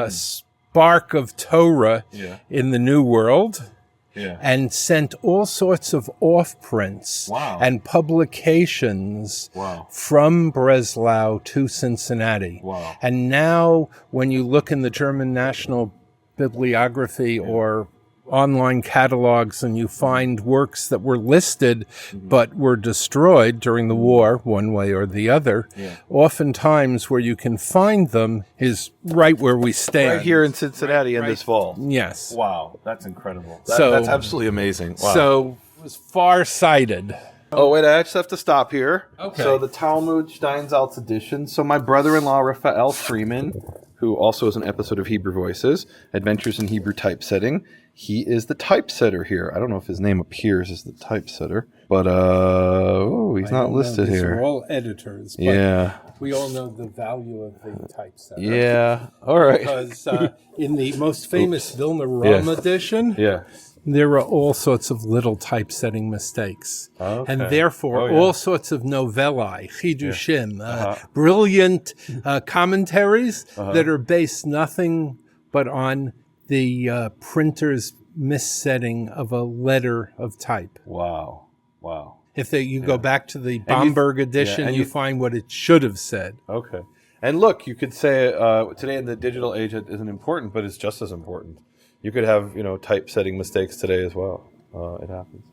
spark of Torah in the New World. And sent all sorts of offprints and publications from Breslau to Cincinnati. And now, when you look in the German National Bibliography or online catalogs and you find works that were listed but were destroyed during the war, one way or the other, oftentimes where you can find them is right where we stand. Right here in Cincinnati in this fall. Yes. Wow, that's incredible. That's absolutely amazing. Wow. So it was far-sighted. Oh, wait, I just have to stop here. Okay. So the Talmud Steinsaltz edition. So my brother-in-law, Raphael Freeman, who also is an episode of Hebrew Voices, Adventures in Hebrew Typesetting, he is the typesetter here. I don't know if his name appears as the typesetter, but he's not listed These here. are all editors. But we all know the value of the typesetter. Yeah. All right. Because in the most famous Vilna Ram edition, there are all sorts of little typesetting mistakes. Okay. And therefore, all sorts of novellae, chidushim, brilliant commentaries that are based nothing but on the printer's missetting of a letter of type. Wow. If you go back to the Bomberg edition, and you find what it should have said. Okay. And look, you could say today in the digital age it isn't important, but it's just as important. You could have, typesetting mistakes today as well. It happens.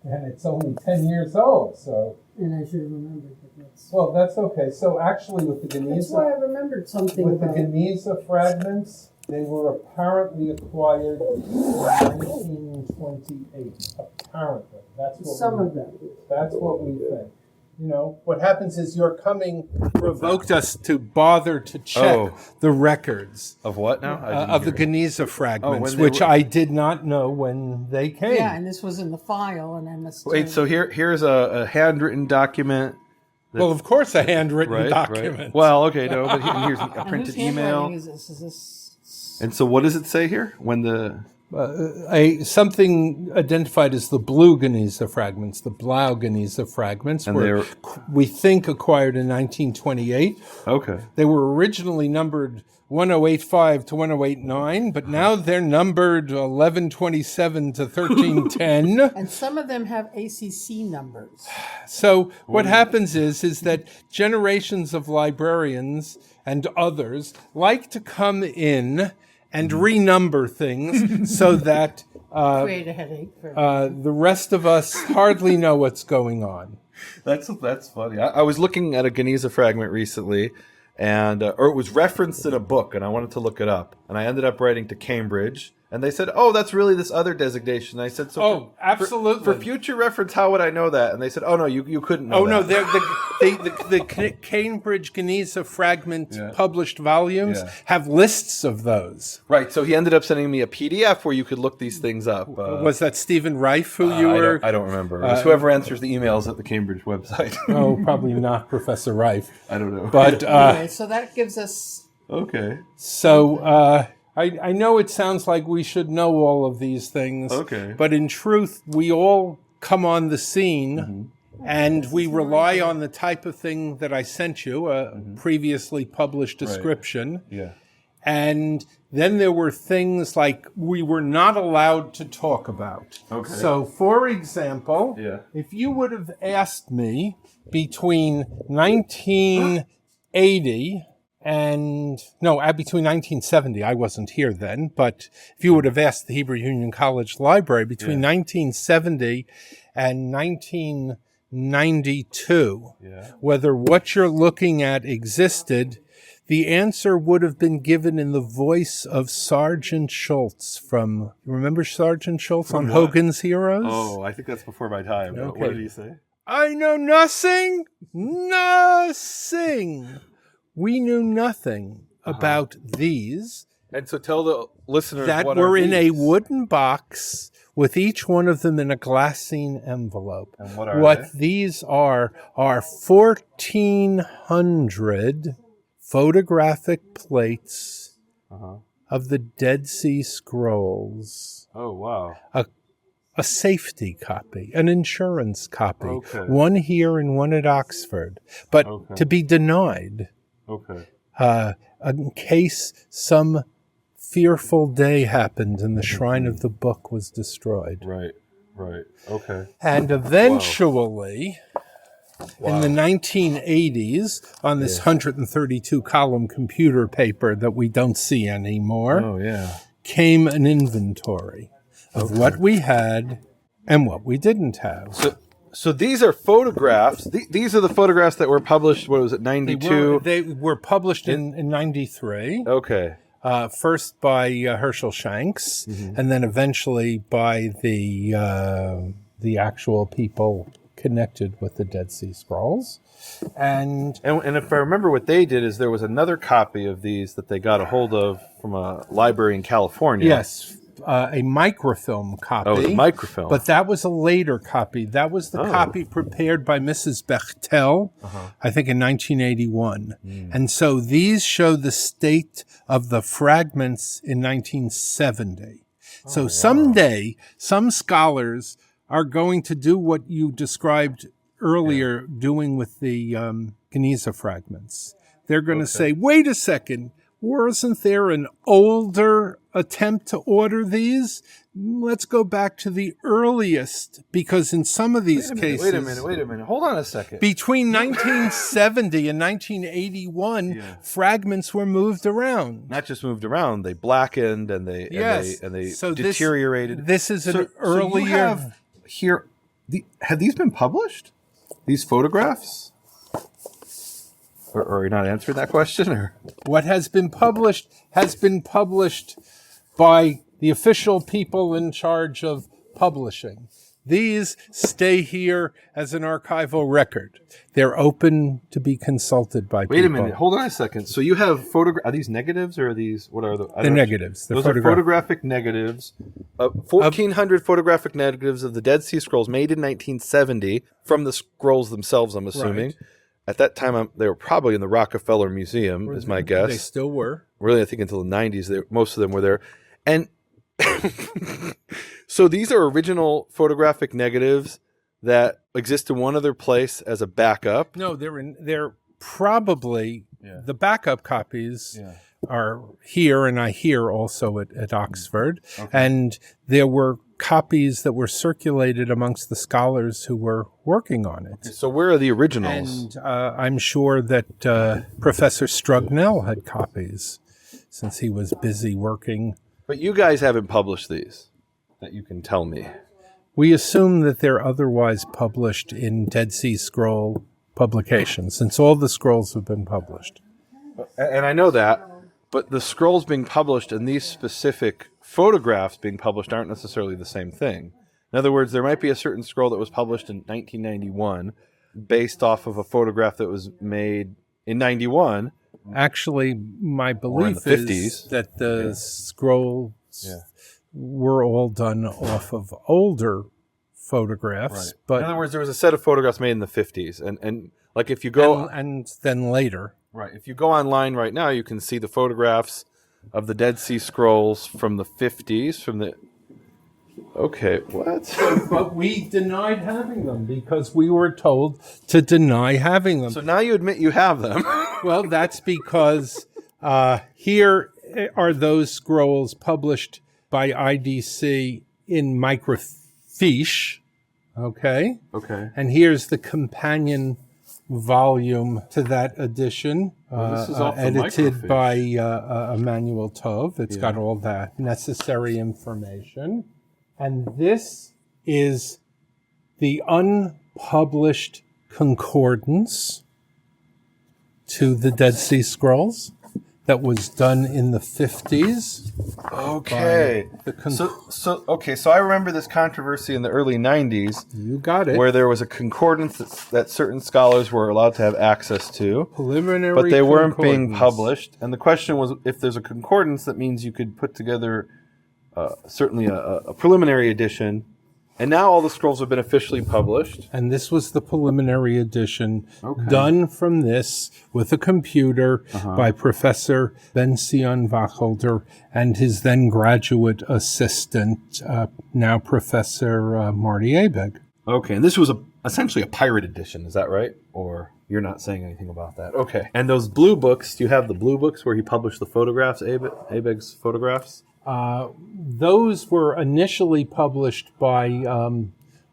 And it's only 10 years old, so... And I should have remembered that. Well, that's okay. So actually with the That's why I Genizah... remembered something With the about Genizah fragments, they were apparently acquired in 1928. Apparently. That's what we think. What happens is your coming provoked us to bother to check the records. Of what now? Of the Genizah fragments, when they which were- I did not know when they came. Yeah, and this was in the file, and I must. Wait, so here's a handwritten document. Well, of course, a handwritten Right. document. Well, okay, no, but here's a And printed whose handwriting email. is this? Is this? And so what does it say here? When the... Something identified as the blue Genizah fragments, the Blau Genizah fragments, And were, we think, acquired in 1928. Okay. They were originally numbered 1085 to 1089, but now they're numbered 1127 to 1310. And some of them have ACC numbers. So what happens is that generations of librarians and others like to come in and renumber things so that Create a headache for the rest of us hardly know what's going on. That's funny. I was looking at a Genizah fragment recently, and or it was referenced in a book, and I wanted to look it up, and I ended up writing to Cambridge, and they said, "Oh, that's really this other designation." I said, "So, absolutely. For future reference, how would I know that?" And they said, "Oh no, you couldn't know." Oh no, that. the Cambridge Genizah fragment published volumes have lists of those. Right. So he ended up sending me a PDF where you could look these things up. Was that Stephen Reif who you were? I don't remember. It was whoever answers the emails at the Cambridge website. Oh, probably not Professor Reif. I don't know. But okay, so that gives us okay. So I know it sounds like we should know all of these things. Okay. But in truth, we all come on the scene and we rely on the type of thing that I sent you, a previously published description. Yeah. And then there were things like we were not allowed to talk about. Okay. So, for example, Yeah. if you would have asked me between 1980 between 1970, I wasn't here then, but if you would have asked the Hebrew Union College Library between 1970 and 1992, whether what you're looking at existed, the answer would have been given in the voice of Sergeant Schultz from, remember Sergeant Schultz on Hogan's Heroes? Oh, I think that's before my time. Okay. What did he say? I know nothing. We knew nothing about these And so tell the listeners that what were are in a these? wooden box with each one of them in a glassine envelope. And what are they? These are 1,400 photographic plates of the Dead Sea Scrolls. Oh, wow. A safety copy, an insurance copy, Okay. one here and one at Oxford, but to be denied. Okay. In case some fearful day happened and the shrine of the book was destroyed. Right. Okay. And eventually, in the 1980s, on this 132-column computer paper that we don't see anymore, Oh, yeah. came an inventory of what we had and what we didn't have. So these are photographs. These are the photographs that were published, what was it, 92? They were published in 93. Okay. First by Herschel Shanks, and then eventually by the actual people connected with the Dead Sea Scrolls. And if I remember what they did is there was another copy of these that they got a hold of from a library in California. yes, a microfilm copy. Oh, the microfilm. But that was a later copy. That was the copy prepared by Mrs. Bechtel, I think in 1981. And so these show the state of the fragments in 1970. So someday, some scholars are going to do what you described earlier doing with the Genizah fragments. They're going to say, wait a second, wasn't there an older attempt to order these? Let's go back to the earliest, because in some of these cases... Wait a minute. Hold on a second. Between 1970 and 1981, fragments were moved around. Not just moved around, they blackened and they So deteriorated. This is an So you earlier... have here, have these been published? These photographs? Or are you not answering that question? Or? What has been published by the official people in charge of publishing. These stay here as an archival record. They're open to be consulted by people. Wait a minute. Hold on a second. So you have are these negatives or are these, what are the? The negatives. Those are photographic negatives. 1,400 photographic negatives of the Dead Sea Scrolls made in 1970 from the scrolls themselves, I'm assuming. Right. At that time, they were probably in the Rockefeller Museum, is my guess. They still were. Really, I think until the 90s, most of them were there. And so these are original photographic negatives that exist in one other place as a backup. No, they're probably the backup copies are here, and I hear also at Oxford. Okay. And there were copies that were circulated amongst the scholars who were working on it. So where are the originals? And I'm sure that Professor Strugnell had copies. since he was busy working. But you guys haven't published these that you can tell me. We assume that they're otherwise published in Dead Sea Scroll publications, since all the scrolls have been published. And I know that, but the scrolls being published and these specific photographs being published aren't necessarily the same thing. In other words, there might be a certain scroll that was published in 1991 based off of a photograph that was made in 91. Actually, my belief the 50s. is that the scrolls were all done off of older photographs. But in other words, there was a set of photographs made in the 50s. And like if you go... And then later. Right. If you go online right now, you can see the photographs of the Dead Sea Scrolls from the 50s, from the... Okay, what? But we denied having them because we were told to deny having them. So now you admit you have them. Well, that's because here are those scrolls published by IDC in microfiche, okay? Okay. And here's the companion volume to that edition, this is off the edited microfiche. by Emmanuel Tove. It's got all that necessary information. And this is the unpublished concordance to the Dead Sea Scrolls that was done in the 50s. Okay. So I remember this controversy in the early 90s. You got it. Where there was a concordance that certain scholars were allowed to have access to. Preliminary but they weren't being concordance. published. And the question was, if there's a concordance, that means you could put together certainly a preliminary edition. And now all the scrolls have been officially published. And this was the preliminary edition done from this with a computer by Professor Ben-Sion Wacholder and his then graduate assistant, now Professor Marty Abeg. Okay, and this was essentially a pirate edition, is that right? Or you're not saying anything about that? Okay. And those blue books, do you have the blue books where he published the photographs, Abeg's photographs? Those were initially published by,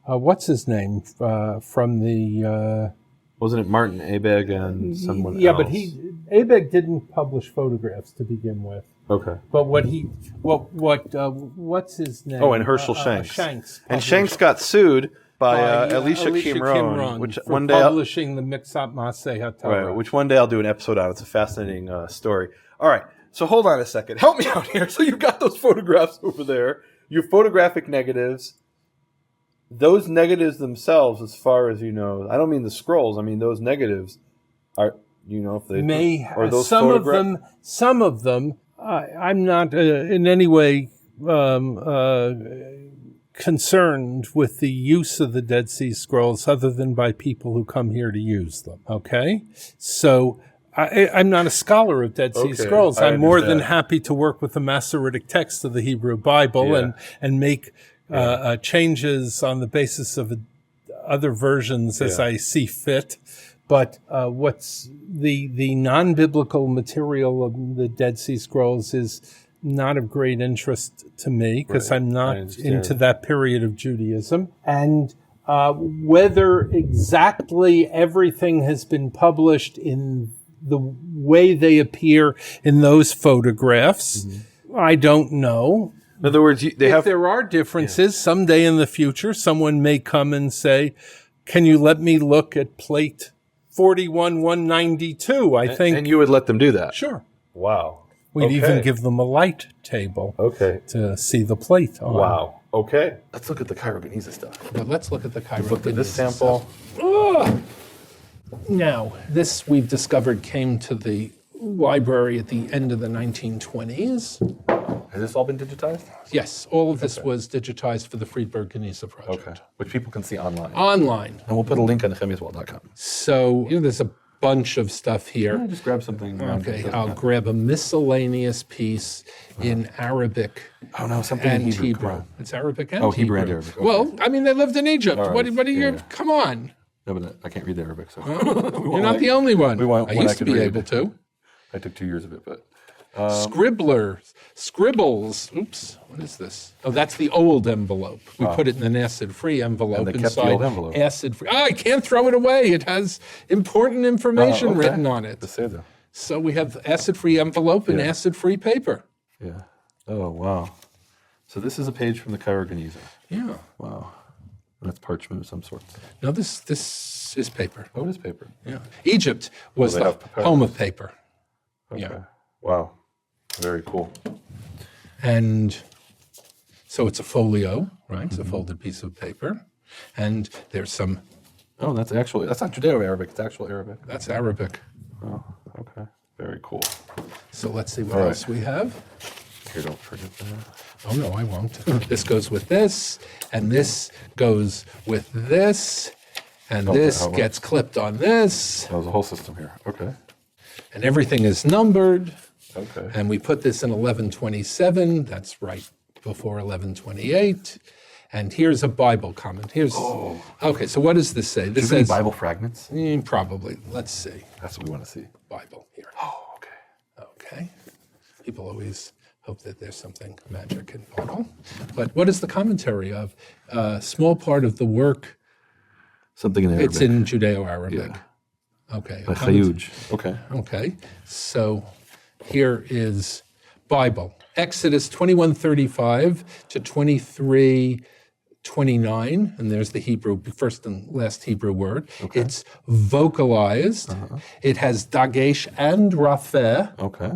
what's his name, from the... Wasn't it Martin Abeg and someone else? Yeah, but Abeg didn't publish photographs to begin with. Okay. But what's his name? Oh, and Herschel Shanks. Shanks. And Shanks got sued by Alicia Qimron, which for one day publishing the Mixat Maseh HaTorah. right, which one day I'll do an episode on. It's a fascinating story. All right. So hold on a second. Help me out here. So you've got those photographs over there. Your photographic negatives. Those negatives themselves, as far as you know, I don't mean the scrolls. I mean those negatives are, if they May or those some of them. I'm not in any way concerned with the use of the Dead Sea Scrolls, other than by people who come here to use them. Okay, so. I'm not a scholar of Dead Sea Scrolls. I'm more than happy to work with the Masoretic text of the Hebrew Bible and make changes on the basis of other versions as I see fit. But what's the non-biblical material of the Dead Sea Scrolls is not of great interest to me because I'm not into that period of Judaism. And whether exactly everything has been published in the way they appear in those photographs, I don't know. In other words, if there are differences, someday in the future, someone may come and say, can you let me look at plate 41-192, I think. And you would let them do that? Sure. Wow. We'd even give them a light table to see the plate on. Wow. Okay. Let's look at the Cairo Genizah stuff. But let's look at the Cairo Look at this Genizah sample. stuff. Now, this we've discovered came to the library at the end of the 1920s. Has this all been digitized? Yes, all of this was digitized for the Friedberg Genizah project. Okay. Which people can see online. Online. And we'll put a link on nehemiaswall.com. So there's a bunch of stuff here. Yeah, just grab something. Okay, I'll grab a miscellaneous piece in Arabic Oh, no, something and in Hebrew. Come on. It's Arabic and Oh, Hebrew. Hebrew and Arabic. Okay. Well, I mean, they lived in Egypt. All right. What are you? Yeah. Come on. No, but I can't read the Arabic, so. You're not the only one. want I one I used to could be read. able to. I took 2 years of it, but. Scribbles. Oops, what is this? Oh, that's the old envelope. We put it in an acid-free envelope And they kept the inside old envelope. acid-free. Oh, I can't throw it away. It has important information written on it. The Seder. So we have acid-free envelope and Yeah. acid-free paper. Yeah. Oh, wow. So this is a page from the Cairo Genizah. Yeah. Wow. That's parchment of some sort. No, this is paper. Oh, it is paper. Yeah. Egypt was they the have papyrus. home of paper. Okay. Yeah. Wow. Very cool. And so it's a folio, right? It's a folded piece of paper. And there's some, Oh, that's not Judeo-Arabic. It's actual Arabic. that's Arabic. Oh, okay. Very cool. So let's see what All right. else we have. Here, don't forget that. Oh, no, I won't. This goes with this, and this goes with this, and this how about- gets clipped on this, That was a whole system here. Okay. and everything is numbered. Okay. And we put this in 1127. That's right before 1128. And here's a Bible comment. Okay, so what does this say? This Do you have any says, Bible fragments? Probably. Let's see. That's what we want to see. Bible here. Oh, okay. Okay. People always hope that there's something magic in Bible. But what is the commentary of? A small part of the work, Something in Arabic. it's in Judeo-Arabic. Yeah. Okay. By Khayuj. Okay. Okay. So here is Bible. Exodus 21:35 to 23:29, and there's the Hebrew, first and last Hebrew word. It's vocalized. It has dagesh and rafeh, Okay.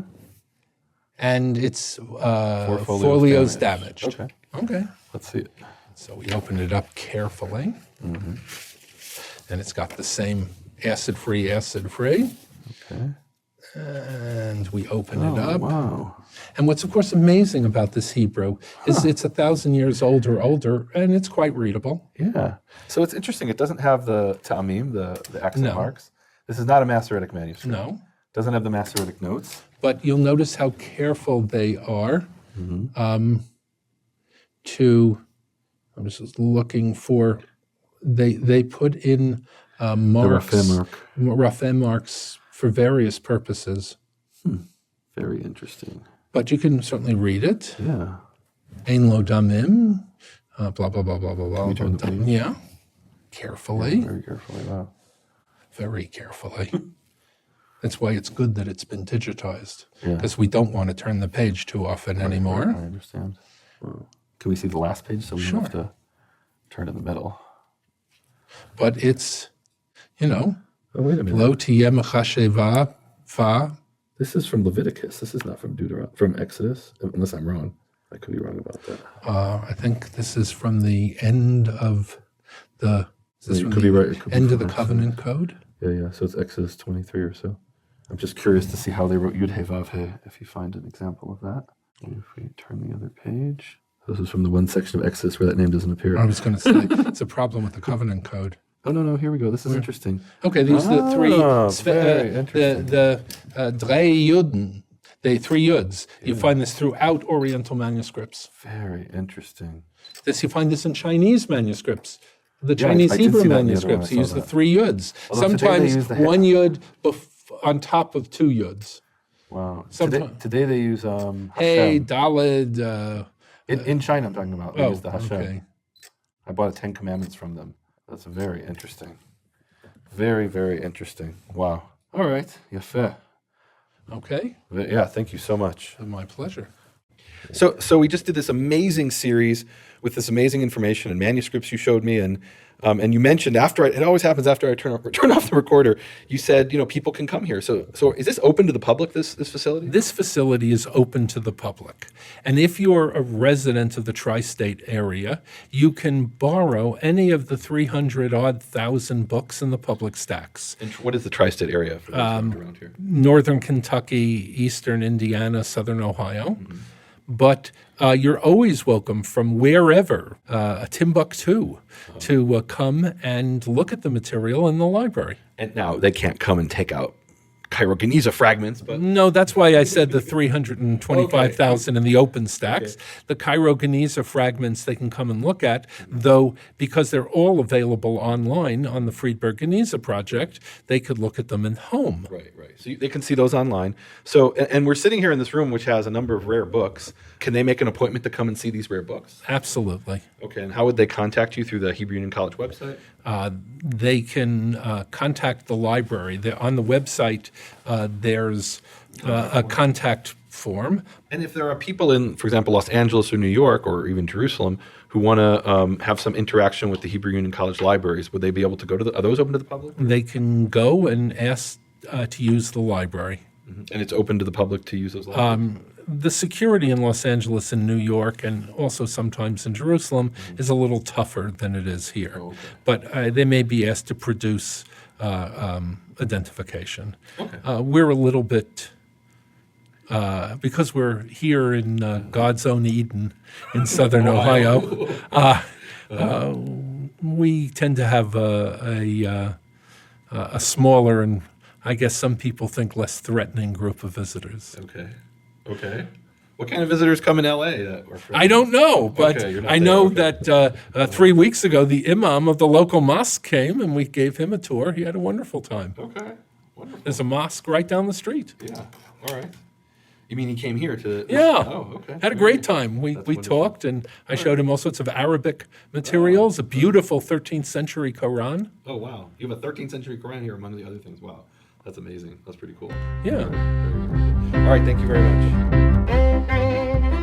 and it's Four folios damaged. Okay. Okay. Let's see it. So we open it up carefully, and it's got the same acid-free. Okay. And we open it up. Wow. And what's, of course, amazing about this Hebrew is it's 1,000 years older, and it's quite readable. Yeah. So it's interesting. It doesn't have the ta'amim, the accent No. marks. This is not a Masoretic manuscript. No. Doesn't have the Masoretic notes. But you'll notice how careful they are I'm just looking for, they put in marks, rafeh marks for various purposes. Very interesting. But you can certainly read it. Yeah. Ein lo damim, blah, blah, blah, blah, blah, blah. we turn the page? Yeah. Carefully. Very carefully. Wow. Very carefully. That's why it's good that it's been digitized, Yeah. because we don't want to turn the page too often anymore. I understand. Wow. Can we see the last page so we don't have to turn in the middle? But it's, Oh, wait a minute. lo tiyeh mechasheva fa. This is from Leviticus. This is not from from Exodus, unless I'm wrong. I could be wrong about that. I think this is from the end of the. Is this You from could the be right. It could be end of from the Exodus. covenant code? Yeah. So it's Exodus 23 or so. I'm just curious to see how they wrote Yud He Vav He, if you find an example of that. If we turn the other page. This is from the one section of Exodus where that name doesn't appear. I was going to say it's a problem with the covenant code. Oh, no, here we go. This is interesting. Okay, these are the three. Very interesting. The drei Yuden, the three Yuds. You find this throughout Oriental manuscripts. Very interesting. You find this in Chinese manuscripts. The Yeah, Chinese I did Hebrew see that in the other one. manuscripts I saw use the that. three Yuds. Although today they Sometimes use the one Yud on top of two Yuds. Wow. Sometimes- Today they use Hashem. Hey, Daled. In China, I'm talking about. They use the Hashem. okay. I bought a 10 Commandments from them. That's very interesting. Very, very interesting. Wow. All right. Yafeh. Okay, Yeah, thank you so much. my pleasure. So we just did this amazing series with this amazing information and manuscripts you showed me, and you mentioned it always happens after I turn off the recorder. You said people can come here. So is this open to the public? This facility? This facility is open to the public. And if you're a resident of the tri-state area, you can borrow any of the 300-odd thousand books in the public stacks. And what is the tri-state area for those around here? Northern Kentucky, Eastern Indiana, Southern Ohio. But you're always welcome from wherever, Timbuktu, to come and look at the material in the library. And now they can't come and take out Cairo Genizah fragments, but No, that's why I said the 325,000 in the open stacks. The Cairo Genizah fragments they can come and look at, though because they're all available online on the Friedberg Genizah project, they could look at them at home. Right. So they can see those online. So, and we're sitting here in this room, which has a number of rare books. Can they make an appointment to come and see these rare books? Absolutely. Okay, and how would they contact you? Through the Hebrew Union College website? they can contact the library. On the website, there's a contact form. And if there are people in, for example, Los Angeles or New York or even Jerusalem who want to have some interaction with the Hebrew Union College libraries, would they be able to go to are those open to the public? They can go and ask to use the library. And it's open to the public to use those libraries? The security in Los Angeles and New York, and also sometimes in Jerusalem, is a little tougher than it is here. Oh, okay. But they may be asked to produce identification. Okay. We're a little bit, because we're here in God's own Eden in southern Ohio, we tend to have a smaller and, I guess some people think, less threatening group of visitors. Okay. What kind of visitors come in L.A. that were I don't know, but Okay, you're not I there, know okay. that 3 weeks ago, the imam of the local mosque came and we gave him a tour. He had a wonderful time. Okay, wonderful. There's a mosque right down the street. Yeah, all right. You mean he came here to... Yeah. Oh, okay. Had a great time. We wonderful. talked, and I showed him all sorts of Arabic materials, a beautiful 13th century Quran. Oh, wow. You have a 13th century Quran here among the other things. Wow. That's amazing. That's pretty cool. Yeah. All right, thank you very much.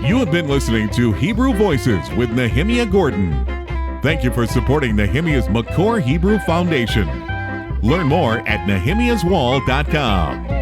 You have been listening to Hebrew Voices with Nehemia Gordon. Thank you for supporting Nehemia's Makor Hebrew Foundation. Learn more at nehemiaswall.com.